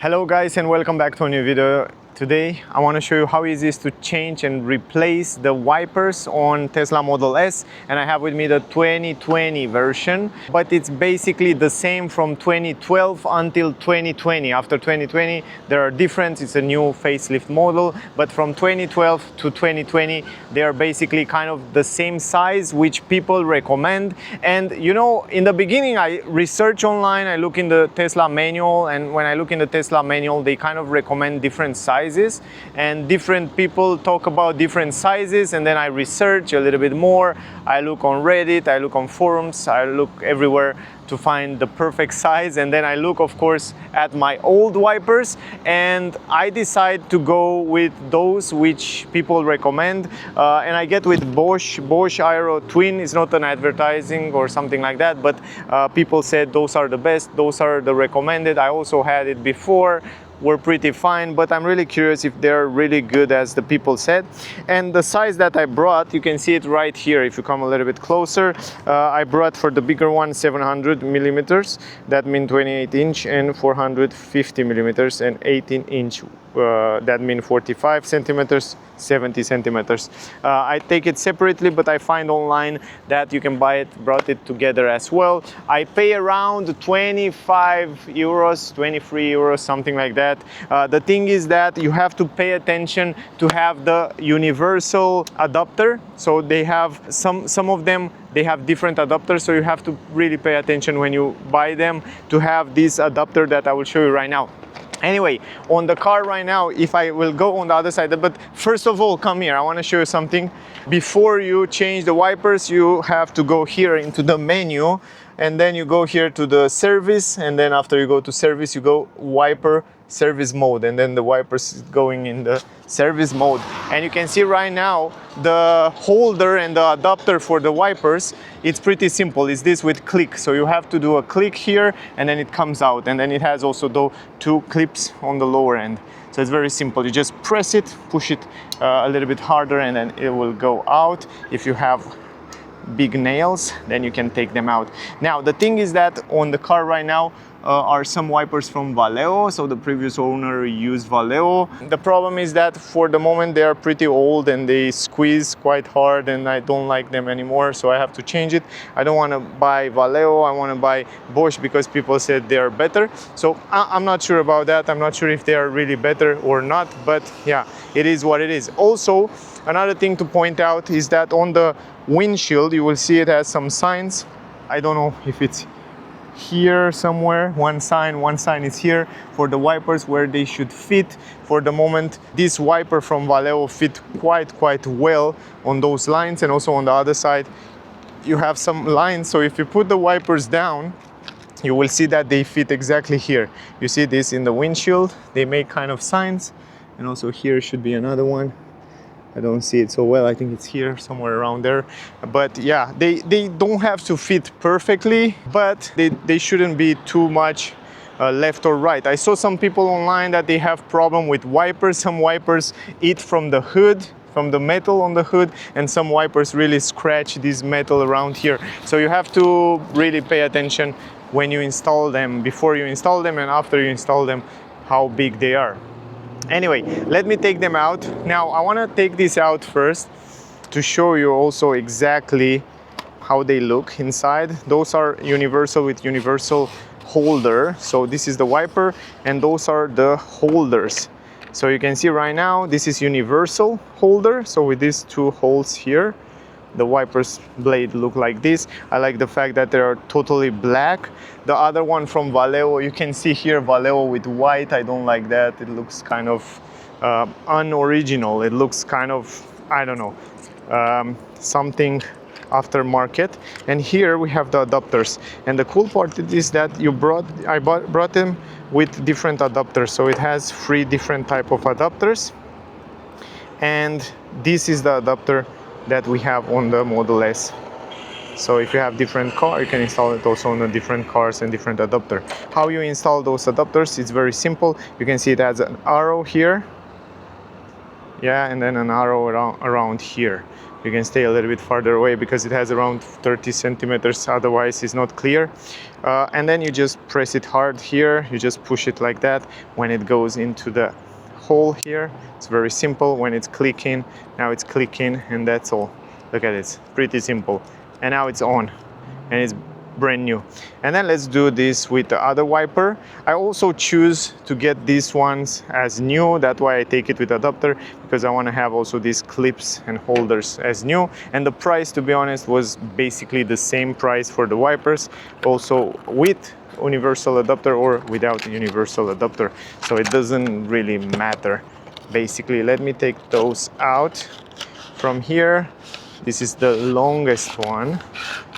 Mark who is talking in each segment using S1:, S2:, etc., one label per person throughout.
S1: Hello guys and welcome back to a new video. Today I want to show you how easy it is to change and replace the wipers on Tesla Model S, and I have with me the 2020 version, but it's basically the same from 2012 until 2020. After 2020 there are differences, it's a new facelift model, but from 2012 to 2020 they are basically kind of the same size, which people recommend. And you know, in the beginning I research online, I look in the Tesla manual, and when I look in the Tesla manual they kind of recommend different sizes and different people talk about different sizes, and then I research a little bit more. I look on Reddit, I look on forums, I look everywhere to find the perfect size, and then I look of course at my old wipers and I decide to go with those which people recommend, and I get with Bosch Aero Twin. It's not an advertising or something like that, but people said those are the best, those are the recommended. I also had it before, were pretty fine, but I'm really curious if they're really good as the people said. And the size that I brought, you can see it right here if you come a little bit closer. I brought for the bigger one 700 millimeters, that means 28 inch, and 450 millimeters and 18 inch, that means 45 centimeters, 70 centimeters. I take it separately, but I find online that you can buy it, brought it together as well. I pay around 25 euros, 23 euros, something like that. The thing is that you have to pay attention to have the universal adapter. So they have some of them, they have different adapters, so you have to really pay attention when you buy them to have this adapter that I will show you right now. Anyway, on the car right now, if I will go on the other side, but first of all, come here, I want to show you something. Before you change the wipers, you have to go here into the menu, and then you go here to the service, and then after you go to service, you go wiper service mode, and then the wipers is going in the service mode. And you can see right now the holder and the adapter for the wipers, it's pretty simple. It's this with click, so you have to do a click here and then it comes out, and then it has also the two clips on the lower end. So it's very simple. You just press it, push it a little bit harder, and then it will go out. If you have big nails, then you can take them out. Now the thing is that on the car right now are some wipers from Valeo, so the previous owner used Valeo. The problem is that for the moment they are pretty old and they squeeze quite hard, and I don't like them anymore, so I have to change it. I don't want to buy Valeo, I want to buy Bosch because people said they are better. So I'm not sure about that. I'm not sure if they are really better or not, but yeah, it is what it is. Also, another thing to point out is that on the windshield you will see it has some signs. I don't know if it's here somewhere, one sign is here for the wipers where they should fit. For the moment this wiper from Valeo fit quite well on those lines, and also on the other side you have some lines, so if you put the wipers down you will see that they fit exactly here. You see this in the windshield, they make kind of signs, and also here should be another one. I don't see it so well, I think it's here somewhere around there. But yeah, they don't have to fit perfectly, but they shouldn't be too much left or right. I saw some people online that they have problem with wipers. Some wipers eat from the hood, from the metal on the hood, and some wipers really scratch this metal around here. So you have to really pay attention when you install them, before you install them and after you install them, how big they are. Anyway, let me take them out. Now I want to take this out first to show you also exactly how they look inside. Those are universal with universal holder. So this is the wiper and those are the holders. So you can see right now this is universal holder, so with these two holes here. The wipers blade look like this. I like the fact that they are totally black. The other one from Valeo, you can see here Valeo with white. I don't like that. It looks kind of unoriginal. It looks kind of, I don't know, something aftermarket. And here we have the adapters. And the cool part is that I brought them with different adapters. So it has 3 different type of adapters. And this is the adapter that we have on the Model S. So if you have different car, you can install it also on the different cars and different adapter. How you install those adapters, it's very simple. You can see it has an arrow here, yeah, and then an arrow around here. You can stay a little bit farther away because it has around 30 centimeters, otherwise it's not clear. And then you just press it hard here, you just push it like that. When it goes into the hole here, it's very simple. When it's clicking, now it's clicking, and that's all. Look at it, it's pretty simple. And now it's on, and it's brand new. And then let's do this with the other wiper. I also choose to get these ones as new. That's why I take it with adapter, because I want to have also these clips and holders as new. And the price, to be honest, was basically the same price for the wipers, also with universal adapter or without universal adapter, so it doesn't really matter. Basically, let me take those out from here. This is the longest one,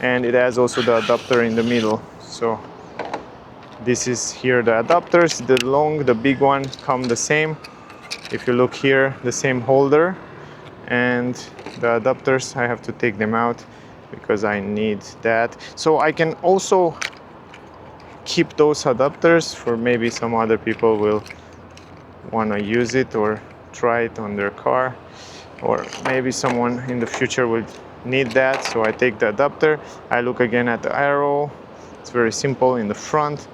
S1: and it has also the adapter in the middle. So this is here the adapters, the big one come the same. If you look here, the same holder, and the adapters, I have to take them out because I need that. So I can also keep those adapters for maybe some other people will want to use it or try it on their car, or maybe someone in the future will need that. So I take the adapter, I look again at the arrow. It's very simple in the front.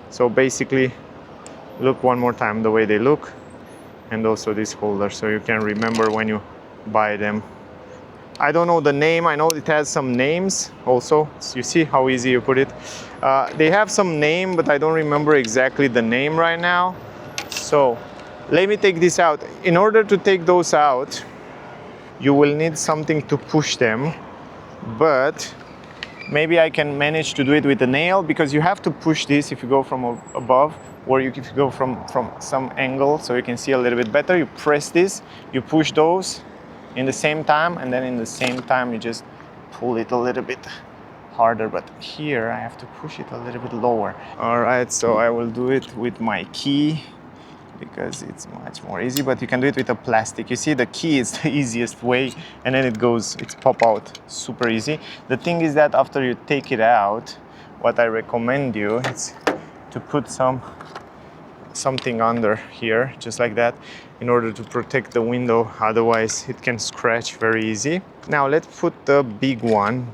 S1: So basically, look one more time the way they look, and also this holder, so you can remember when you buy them. I don't know the name. I know it has some names also. So you see how easy you put it. They have some name, but I don't remember exactly the name right now. So let me take this out. In order to take those out, you will need something to push them, but maybe I can manage to do it with a nail, because you have to push this if you go from above, or if you go from some angle, so you can see a little bit better. You press this, you push those in the same time, and then in the same time you just pull it a little bit harder, but here I have to push it a little bit lower. All right, so I will do it with my key because it's much more easy, but you can do it with a plastic. You see, the key is the easiest way, and then it's pop out super easy. The thing is that after you take it out, what I recommend you is to put something under here, just like that, in order to protect the window. Otherwise it can scratch very easy. Now let's put the big one,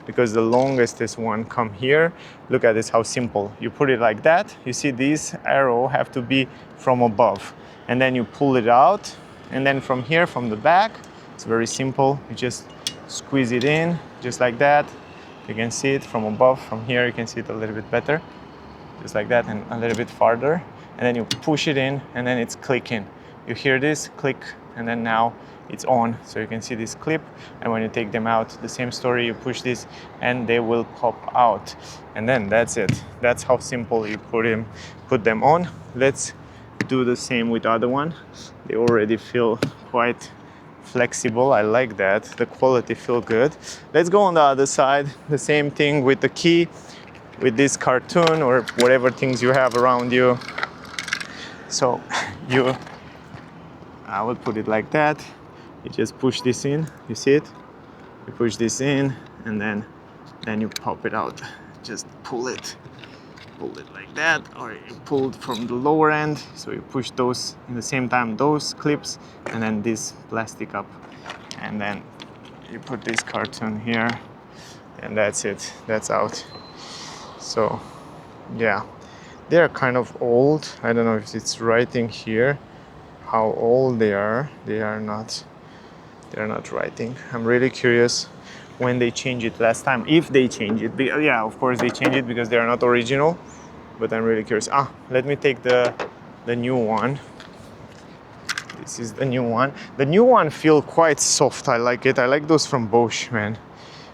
S1: because the longest one come here. Look at this, how simple. You put it like that. You see, these arrow have to be from above, and then you pull it out, and then from here, from the back, it's very simple. You just squeeze it in, just like that. You can see it from above. From here you can see it a little bit better, just like that, and a little bit farther, and then you push it in, and then it's clicking. You hear this click, and then now it's on. So you can see this clip, and when you take them out, the same story. You push this and they will pop out, and then that's it. That's how simple you put them on. Let's do the same with other one. They already feel quite flexible. I like that. The quality feel good. Let's go on the other side. The same thing with the key, with this cartoon or whatever things you have around you. So I will put it like that. You just push this in, you see it? You push this in, and then you pop it out. Just pull it like that, or you pull it from the lower end. So you push those in the same time, those clips, and then this plastic up. And then you put this cartoon here, and that's it, that's out. So yeah, they're kind of old. I don't know if it's writing here how old they are. They're not writing. I'm really curious when they change it last time, if they change it. Yeah, of course they change it because they are not original, but I'm really curious. Let me take the new one. This is the new one. The new one feel quite soft. I like it. I like those from Bosch, man.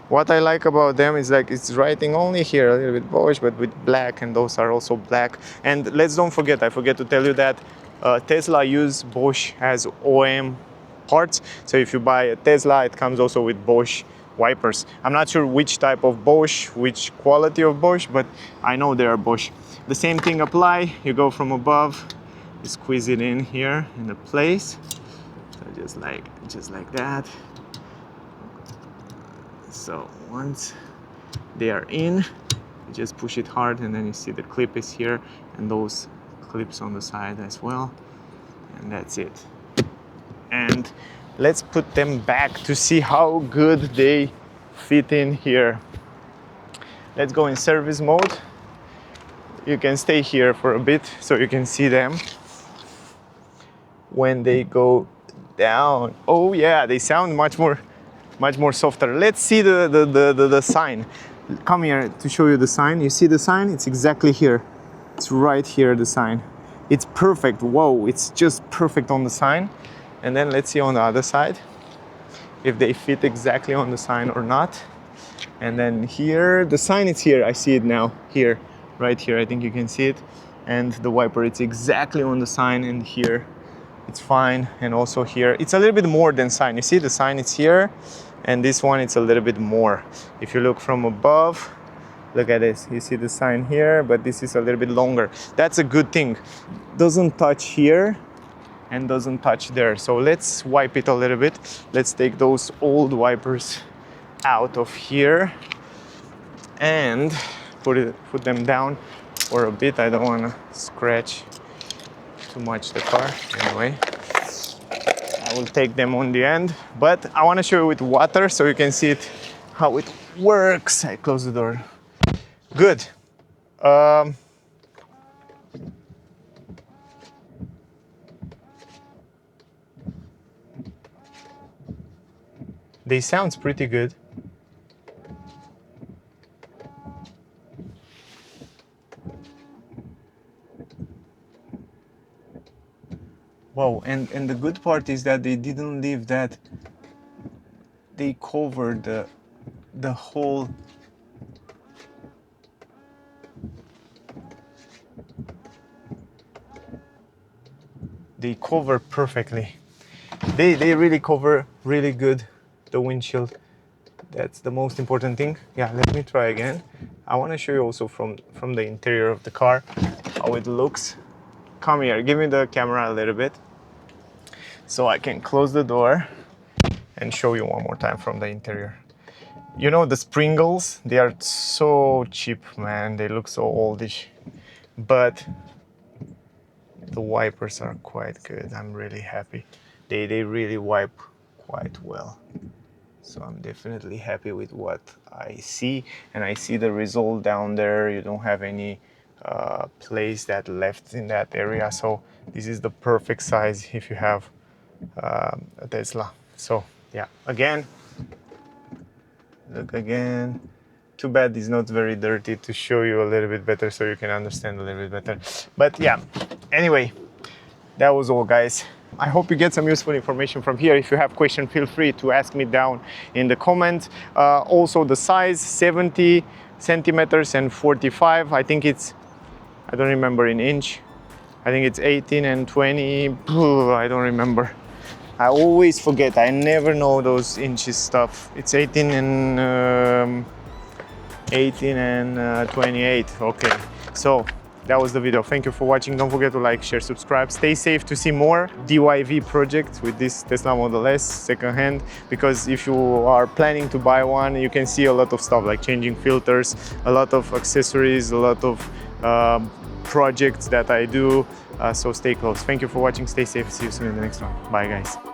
S1: What I like about them is like it's writing only here a little bit Bosch, but with black, and those are also black. And let's don't forget, I forget to tell you that Tesla use Bosch as OEM parts. So if you buy a Tesla, it comes also with Bosch wipers. I'm not sure which type of Bosch, which quality of Bosch, but I know they are Bosch. The same thing apply. You go from above, you squeeze it in here in the place. So just like that. So once they are in, you just push it hard, and then you see the clip is here, and those clips on the side as well, and that's it. And let's put them back to see how good they fit in here. Let's go in service mode. You can stay here for a bit so you can see them when they go down. Oh yeah, they sound much more softer. Let's see the sign. Come here to show you the sign. You see the sign? It's exactly here. It's right here, the sign. It's perfect. Whoa, it's just perfect on the sign. And then let's see on the other side if they fit exactly on the sign or not. And then here, the sign is here. I see it now. Here, right here. I think you can see it. And the wiper, it's exactly on the sign, and here it's fine. And also here, it's a little bit more than sign. You see the sign, it's here. And this one, it's a little bit more. If you look from above, look at this. You see the sign here, but this is a little bit longer. That's a good thing. Doesn't touch here and doesn't touch there. So let's wipe it a little bit. Let's take those old wipers out of here and put them down for a bit. I don't want to scratch too much the car. Anyway, I will take them on the end, but I want to show you with water so you can see it, how it works. I close the door. Good. They sounds pretty good. Wow, and the good part is that they didn't leave that. They covered the whole. They cover perfectly. They really cover really good the windshield. That's the most important thing. Yeah, let me try again. I want to show you also from the interior of the car how it looks. Come here, give me the camera a little bit so I can close the door and show you one more time from the interior. You know, the Springles, they are so cheap, man. They look so oldish, but the wipers are quite good. I'm really happy. They really wipe quite well. So I'm definitely happy with what I see, and I see the result down there. You don't have any place that left in that area. So this is the perfect size if you have a Tesla. So yeah, again, look again. Too bad it's not very dirty to show you a little bit better so you can understand a little bit better. But yeah, anyway, that was all, guys. I hope you get some useful information from here. If you have questions, feel free to ask me down in the comments. Also the size, 70 centimeters and 45. I think it's, I don't remember in inch. I think it's 18 and 20. I don't remember. I always forget. I never know those inches stuff. It's 18 and 28. Okay, so that was the video. Thank you for watching. Don't forget to like, share, subscribe. Stay safe to see more DIY projects with this Tesla Model S secondhand, because if you are planning to buy one, you can see a lot of stuff like changing filters, a lot of accessories, a lot of projects that I do. So stay close. Thank you for watching. Stay safe. See you soon in the next one. Bye, guys.